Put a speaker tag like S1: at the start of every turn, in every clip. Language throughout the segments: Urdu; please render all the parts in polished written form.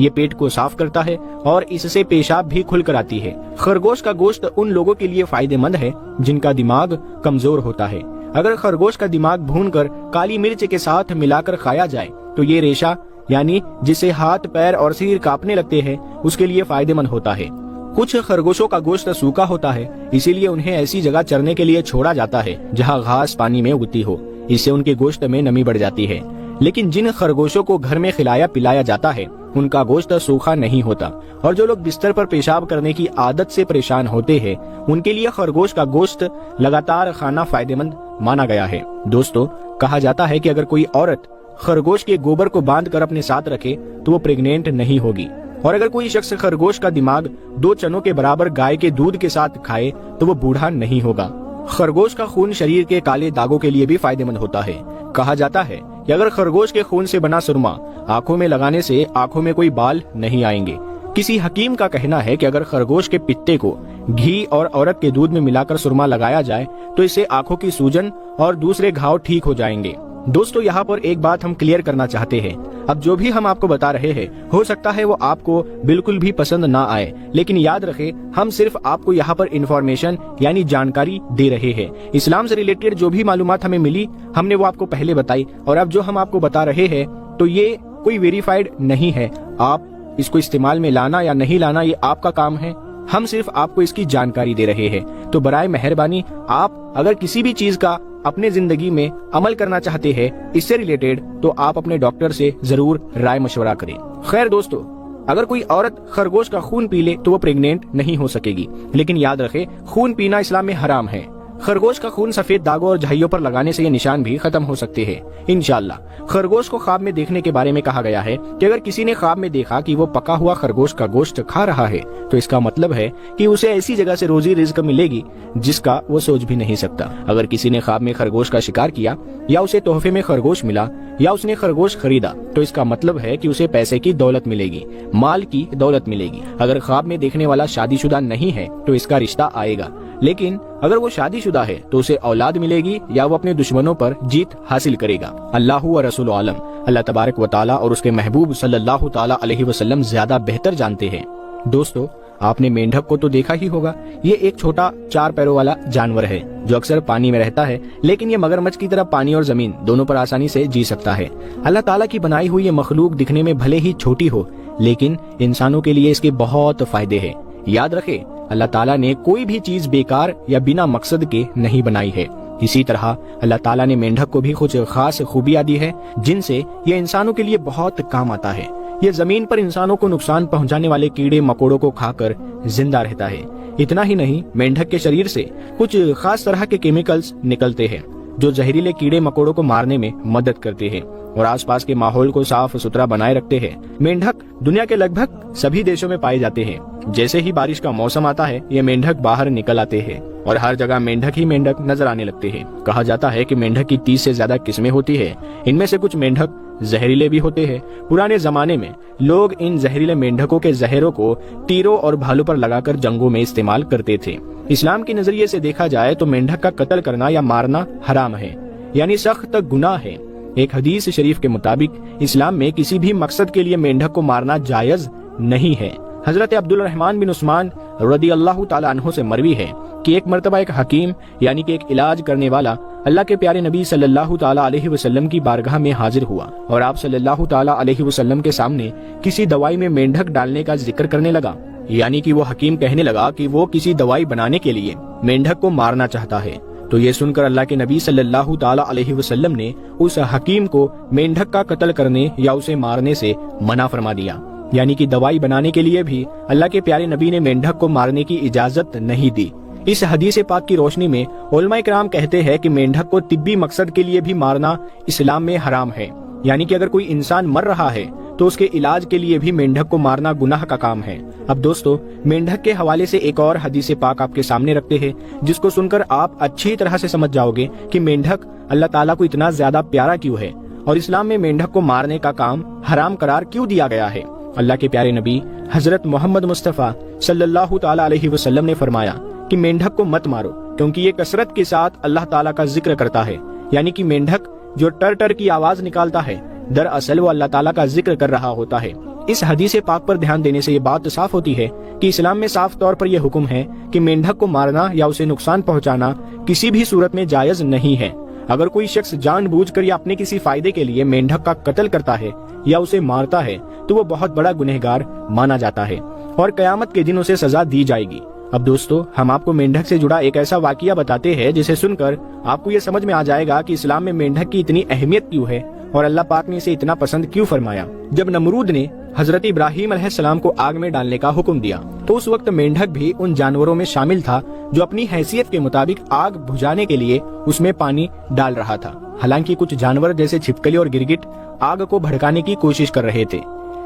S1: یہ پیٹ کو صاف کرتا ہے اور اس سے پیشاب بھی کھل کر آتی ہے۔ خرگوش کا گوشت ان لوگوں کے لیے فائدہ مند ہے جن کا دماغ کمزور ہوتا ہے۔ اگر خرگوش کا دماغ بھون کر کالی مرچ کے ساتھ ملا کر کھایا جائے تو یہ ریشہ یعنی جسے ہاتھ پیر اور سر کانپنے لگتے ہیں اس کے لیے فائدہ مند ہوتا ہے۔ کچھ خرگوشوں کا گوشت سوکھا ہوتا ہے، اسی لیے انہیں ایسی جگہ چرنے کے لیے چھوڑا جاتا ہے جہاں گھاس پانی میں اگتی ہو، اس سے ان کے گوشت میں نمی بڑھ جاتی ہے۔ لیکن جن خرگوشوں کو گھر میں کھلایا پلایا جاتا ہے ان کا گوشت سوکھا نہیں ہوتا، اور جو لوگ بستر پر پیشاب کرنے کی عادت سے پریشان ہوتے ہیں ان کے لیے خرگوش کا گوشت لگاتار کھانا فائدہ مند مانا گیا ہے۔ دوستو، کہا جاتا ہے کہ اگر کوئی عورت خرگوش کے گوبر کو باندھ کر اپنے ساتھ رکھے تو وہ پریگنینٹ نہیں ہوگی، اور اگر کوئی شخص خرگوش کا دماغ 2 چنوں کے برابر گائے کے دودھ کے ساتھ کھائے تو وہ بوڑھا نہیں ہوگا۔ خرگوش کا خون شریر کے کالے داغوں کے لیے بھی فائدہ مند ہوتا ہے۔ کہا جاتا ہے کہ اگر خرگوش کے خون سے بنا سرما آنکھوں میں لگانے سے آنکھوں میں کوئی بال نہیں آئیں گے۔ کسی حکیم کا کہنا ہے کہ اگر خرگوش کے پتے کو گھی اور عورت کے دودھ میں ملا کر سرما لگایا جائے تو اس سے آنکھوں کی سوجن اور دوسرے گھاؤ ٹھیک ہو جائیں گے۔ دوستو، یہاں پر ایک بات ہم کلیئر کرنا چاہتے ہیں، اب جو بھی ہم آپ کو بتا رہے ہیں ہو سکتا ہے وہ آپ کو بالکل بھی پسند نہ آئے، لیکن یاد رکھیں ہم صرف آپ کو یہاں پر انفارمیشن یعنی جانکاری دے رہے ہیں۔ اسلام سے ریلیٹڈ جو بھی معلومات ہمیں ملی ہم نے وہ آپ کو پہلے بتائی، اور اب جو ہم آپ کو بتا رہے ہیں تو یہ کوئی ویریفائڈ نہیں ہے۔ آپ اس کو استعمال میں لانا یا نہیں لانا یہ آپ کا کام ہے، ہم صرف آپ کو اس کی جانکاری دے رہے ہیں۔ تو برائے مہربانی آپ اگر کسی بھی چیز کا اپنے زندگی میں عمل کرنا چاہتے ہیں اس سے ریلیٹڈ تو آپ اپنے ڈاکٹر سے ضرور رائے مشورہ کریں۔ خیر دوستو، اگر کوئی عورت خرگوش کا خون پی لے تو وہ پریگنینٹ نہیں ہو سکے گی، لیکن یاد رکھیں خون پینا اسلام میں حرام ہے۔ خرگوش کا خون سفید داغوں اور جھائیوں پر لگانے سے یہ نشان بھی ختم ہو سکتے ہیں انشاءاللہ۔ خرگوش کو خواب میں دیکھنے کے بارے میں کہا گیا ہے کہ اگر کسی نے خواب میں دیکھا کہ وہ پکا ہوا خرگوش کا گوشت کھا رہا ہے تو اس کا مطلب ہے کہ اسے ایسی جگہ سے روزی رزق ملے گی جس کا وہ سوچ بھی نہیں سکتا۔ اگر کسی نے خواب میں خرگوش کا شکار کیا یا اسے تحفے میں خرگوش ملا یا اس نے خرگوش خریدا تو اس کا مطلب ہے کہ اسے پیسے کی دولت ملے گی، مال کی دولت ملے گی۔ اگر خواب میں دیکھنے والا شادی شدہ نہیں ہے تو اس کا رشتہ آئے گا، لیکن اگر وہ شادی شدہ ہے تو اسے اولاد ملے گی یا وہ اپنے دشمنوں پر جیت حاصل کرے گا۔ اللہ و رسول عالم، اللہ تبارک و تعالی اور اس کے محبوب صلی اللہ تعالی علیہ وسلم زیادہ بہتر جانتے ہیں۔ دوستو، آپ نے مینڈک کو تو دیکھا ہی ہوگا، یہ ایک چھوٹا 4 پیروں والا جانور ہے جو اکثر پانی میں رہتا ہے، لیکن یہ مگرمچھ کی طرح پانی اور زمین دونوں پر آسانی سے جی سکتا ہے۔ اللہ تعالیٰ کی بنائی ہوئی یہ مخلوق دکھنے میں بھلے ہی چھوٹی ہو لیکن انسانوں کے لیے اس کے بہت فائدے ہیں۔ یاد رکھیں اللہ تعالیٰ نے کوئی بھی چیز بیکار یا بنا مقصد کے نہیں بنائی ہے۔ اسی طرح اللہ تعالیٰ نے مینڈک کو بھی کچھ خاص خوبیاں دی ہے جن سے یہ انسانوں کے لیے بہت کام آتا ہے۔ یہ زمین پر انسانوں کو نقصان پہنچانے والے کیڑے مکوڑوں کو کھا کر زندہ رہتا ہے۔ اتنا ہی نہیں، مینڈک کے شریر سے کچھ خاص طرح کے کیمیکلز نکلتے ہیں جو زہریلے کیڑے مکوڑوں کو مارنے میں مدد کرتے ہیں اور آس پاس کے ماحول کو صاف ستھرا بنائے رکھتے ہیں۔ مینڈک دنیا کے لگ بھگ سبھی دیشوں میں پائے جاتے ہیں۔ جیسے ہی بارش کا موسم آتا ہے یہ مینڈک باہر نکل آتے ہیں اور ہر جگہ مینڈک ہی مینڈک نظر آنے لگتے ہیں۔ کہا جاتا ہے کہ مینڈک کی 30 سے زیادہ قسمیں ہوتی ہیں، ان میں سے کچھ مینڈک زہریلے بھی ہوتے ہیں۔ پرانے زمانے میں لوگ ان زہریلے مینڈکوں کے زہروں کو تیروں اور بھالوں پر لگا کر جنگوں میں استعمال کرتے تھے۔ اسلام کے نظریے سے دیکھا جائے تو مینڈک کا قتل کرنا یا مارنا حرام ہے، یعنی سخت گناہ ہے۔ ایک حدیث شریف کے مطابق اسلام میں کسی بھی مقصد کے لیے مینڈک کو مارنا جائز نہیں ہے۔ حضرت عبد الرحمن بن عثمان رضی اللہ تعالی عنہ سے مروی ہے کہ ایک مرتبہ ایک حکیم یعنی کہ ایک علاج کرنے والا اللہ کے پیارے نبی صلی اللہ تعالی علیہ وسلم کی بارگاہ میں حاضر ہوا اور آپ صلی اللہ تعالی علیہ وسلم کے سامنے کسی دوائی میں مینڈک ڈالنے کا ذکر کرنے لگا، یعنی کہ وہ حکیم کہنے لگا کہ وہ کسی دوائی بنانے کے لیے مینڈک کو مارنا چاہتا ہے۔ تو یہ سن کر اللہ کے نبی صلی اللہ تعالی علیہ وسلم نے اس حکیم کو مینڈک کا قتل کرنے یا اسے مارنے سے منع فرما دیا، یعنی کہ دوائی بنانے کے لیے بھی اللہ کے پیارے نبی نے مینڈک کو مارنے کی اجازت نہیں دی۔ اس حدیث پاک کی روشنی میں علماء کرام کہتے ہیں کہ مینڈک کو طبی مقصد کے لیے بھی مارنا اسلام میں حرام ہے، یعنی کہ اگر کوئی انسان مر رہا ہے تو اس کے علاج کے لیے بھی مینڈک کو مارنا گناہ کا کام ہے۔ اب دوستو، مینڈک کے حوالے سے ایک اور حدیث پاک آپ کے سامنے رکھتے ہیں جس کو سن کر آپ اچھی طرح سے سمجھ جاؤ گے کہ مینڈک اللہ تعالیٰ کو اتنا زیادہ پیارا کیوں ہے اور اسلام میں مینڈک کو مارنے کا کام حرام قرار کیوں دیا گیا ہے۔ اللہ کے پیارے نبی حضرت محمد مصطفیٰ صلی اللہ تعالی علیہ وسلم نے فرمایا کہ مینڈک کو مت مارو کیونکہ یہ کثرت کے ساتھ اللہ تعالیٰ کا ذکر کرتا ہے، یعنی کہ مینڈک جو ٹر ٹر کی آواز نکالتا ہے دراصل وہ اللہ تعالیٰ کا ذکر کر رہا ہوتا ہے۔ اس حدیث پاک پر دھیان دینے سے یہ بات صاف ہوتی ہے کہ اسلام میں صاف طور پر یہ حکم ہے کہ مینڈک کو مارنا یا اسے نقصان پہنچانا کسی بھی صورت میں جائز نہیں ہے۔ اگر کوئی شخص جان بوجھ کر یا اپنے کسی فائدے کے لیے مینڈک کا قتل کرتا ہے یا اسے مارتا ہے تو وہ بہت بڑا گنہگار مانا جاتا ہے اور قیامت کے دن اسے سزا دی جائے گی۔ اب دوستو، ہم آپ کو مینڈک سے جڑا ایک ایسا واقعہ بتاتے ہیں جسے سن کر آپ کو یہ سمجھ میں آ جائے گا کہ اسلام میں مینڈک کی اتنی اہمیت کیوں ہے اور اللہ پاک نے اسے اتنا پسند کیوں فرمایا۔ جب نمرود نے حضرت ابراہیم علیہ السلام کو آگ میں ڈالنے کا حکم دیا تو اس وقت مینڈک بھی ان جانوروں میں شامل تھا جو اپنی حیثیت کے مطابق آگ بجھانے کے لیے اس میں پانی ڈال رہا تھا۔ حالانکہ کچھ جانور جیسے چھپکلی اور گرگٹ آگ کو بھڑکانے کی کوشش کر رہے تھے،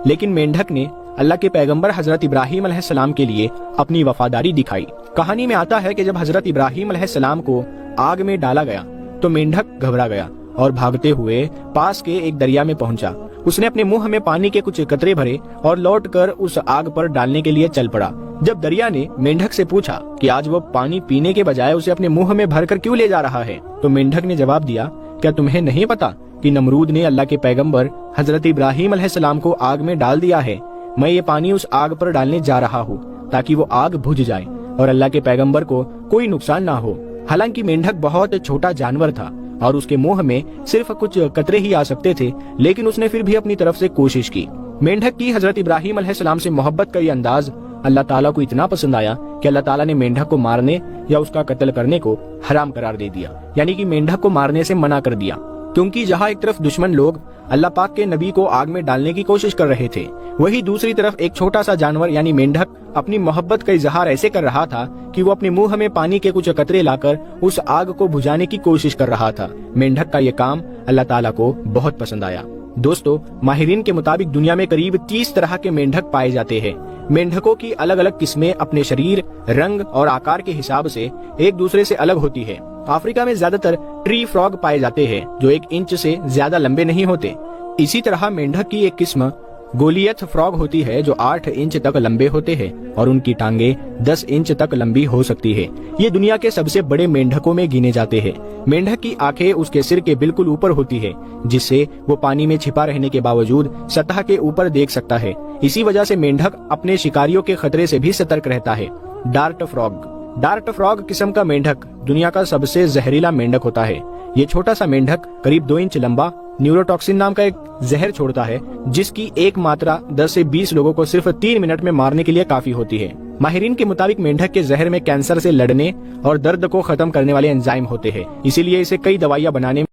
S1: لیکن مینڈک نے اللہ کے پیغمبر حضرت ابراہیم علیہ السلام کے لیے اپنی وفاداری دکھائی۔ کہانی میں آتا ہے کہ جب حضرت ابراہیم علیہ السلام کو آگ میں ڈالا گیا تو مینڈک گھبرا گیا اور بھاگتے ہوئے پاس کے ایک دریا میں پہنچا۔ اس نے اپنے منہ میں پانی کے کچھ قطرے بھرے اور لوٹ کر اس آگ پر ڈالنے کے لیے چل پڑا۔ جب دریا نے مینڈک سے پوچھا کہ آج وہ پانی پینے کے بجائے اسے اپنے منہ میں بھر کر کیوں لے جا رہا ہے، تو مینڈک نے جواب دیا، کیا تمہیں نہیں پتا کہ نمرود نے اللہ کے پیغمبر حضرت ابراہیم علیہ السلام کو آگ میں ڈال دیا ہے؟ میں یہ پانی اس آگ پر ڈالنے جا رہا ہوں تاکہ وہ آگ بجھ جائے اور اللہ کے پیغمبر کو کوئی نقصان نہ ہو۔ حالانکہ مینڈک بہت چھوٹا جانور تھا اور اس کے منہ میں صرف کچھ قطرے ہی آ سکتے تھے، لیکن اس نے پھر بھی اپنی طرف سے کوشش کی۔ مینڈک کی حضرت ابراہیم علیہ السلام سے محبت کا یہ انداز اللہ تعالیٰ کو اتنا پسند آیا کہ اللہ تعالیٰ نے مینڈک کو مارنے یا اس کا قتل کرنے کو حرام قرار دے دیا، یعنی کہ مینڈک کو مارنے سے منع کر دیا، کیونکہ جہاں ایک طرف دشمن لوگ اللہ پاک کے نبی کو آگ میں ڈالنے کی کوشش کر رہے تھے، وہی دوسری طرف ایک چھوٹا سا جانور یعنی مینڈک اپنی محبت کا اظہار ایسے کر رہا تھا کہ وہ اپنے منہ میں پانی کے کچھ قطرے لا کر اس آگ کو بجھانے کی کوشش کر رہا تھا۔ مینڈک کا یہ کام اللہ تعالیٰ کو بہت پسند آیا۔ دوستو، ماہرین کے مطابق دنیا میں قریب 30 طرح کے مینڈک پائے جاتے ہیں۔ مینڈکوں کی الگ الگ قسمیں اپنے شریر، رنگ اور آکار کے حساب سے ایک دوسرے سے الگ ہوتی ہے۔ افریقہ میں زیادہ تر ٹری فراگ پائے جاتے ہیں جو 1 انچ سے زیادہ لمبے نہیں ہوتے۔ اسی طرح مینڈک کی ایک قسم گولیت فراگ ہوتی ہے جو 8 انچ تک لمبے ہوتے ہیں اور ان کی ٹانگیں 10 انچ تک لمبی ہو سکتی ہے۔ یہ دنیا کے سب سے بڑے مینڈکوں میں گنے جاتے ہیں۔ مینڈک کی آنکھیں اس کے سر کے بالکل اوپر ہوتی ہے، جس سے وہ پانی میں چھپا رہنے کے باوجود سطح کے اوپر دیکھ سکتا ہے۔ اسی وجہ سے مینڈک اپنے شکاریوں کے خطرے سے بھی سترک رہتا ہے۔ ڈارٹ فراگ قسم کا مینڈک دنیا کا سب سے زہریلا مینڈک ہوتا ہے۔ یہ چھوٹا سا مینڈک قریب 2 انچ لمبا نیوروٹاکسن نام کا ایک زہر چھوڑتا ہے، جس کی ایک ماترا 10 سے 20 لوگوں کو صرف 3 منٹ میں مارنے کے لیے کافی ہوتی ہے۔ ماہرین کے مطابق مینڈک کے زہر میں کینسر سے لڑنے اور درد کو ختم کرنے والے انزائم ہوتے ہیں، اسی لیے اسے کئی دوائیاں بنانے